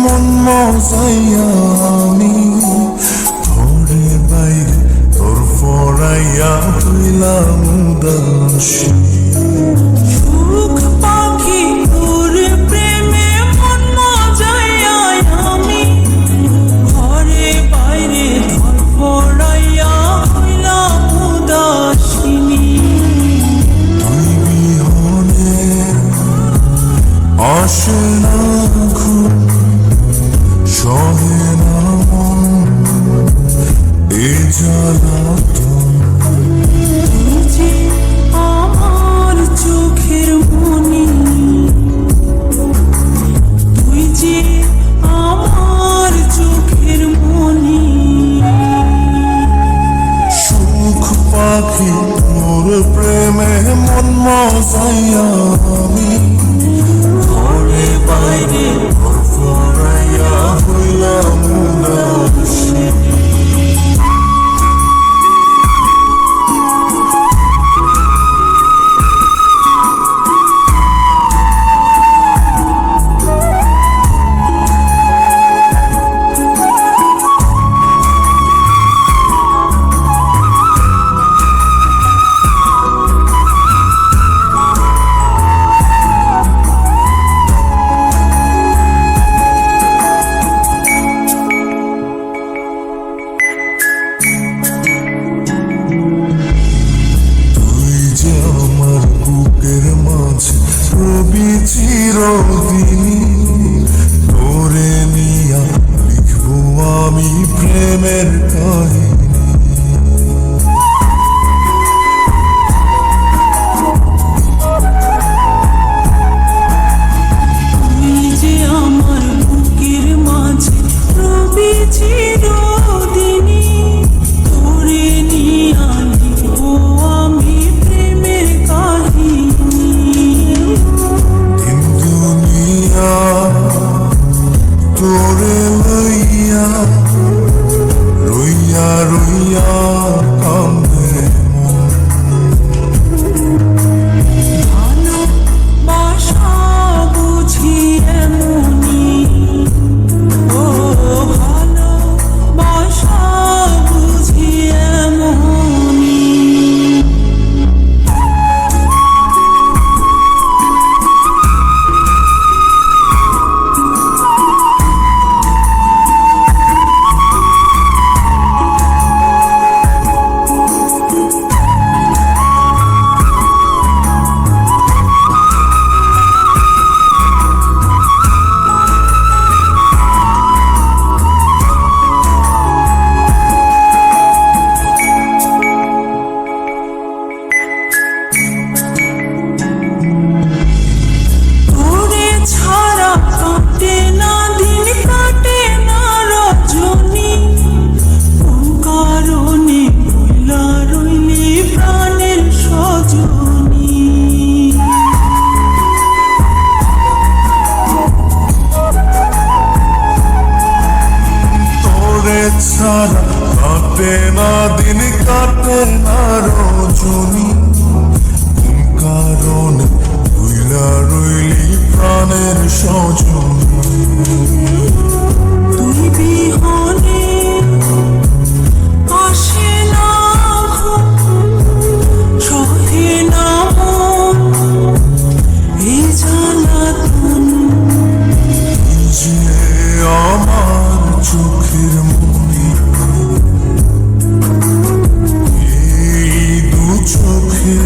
মন মজাইয়া আমি ঘরে বাইরে তোর পড়াইয়া হইলাম উদাসী। সুখ পাখি তোর প্রেমে মন মজাইয়া আমি ঘরে বাইরে ধর পড়াইয়া হইলাম উদাসিনী। তুই বিহনে আসে না ঘুম, সহে না মন এ জ্বালাতন। তুই যে আমার চোখের মনি, তুই যে আমার চোখের মনি। সুখ পাখি তোর প্রেমে মন মজাইয়া আমি ঘরে বাইরে ঘর ফরাইয়া হইলাম উদাসী। রবি চিরদিনী তোরে নিয়া লিখবো আমি প্রেমের কাহিনী। তুই যে আমার বুকের মাঝে রবি চিরদিনী, তোরে নিয়া লিখবো আমি প্রেমের কাহিনী। তোরে লইয়া রইয়া রইয়া কান্দে মন। ভালোবাসা বুঝি এমনি, ও ভালোবাসা বুঝি এমনি। ছাড়া কাটে না দিন, কাটে না রজনী। কোন কারণে ভুলা রইলি প্রাণের সজনী। তোরে ছাড়া কাটে না দিন, কাটে না রজনী। কোন কারণে ভুলা রইলি প্রাণের সজনী। তুই বিহনে আসে না ঘুম, সহে না মন এই জ্বালাতন। তুই যে আমার চোখের মনি, এই দু চোখে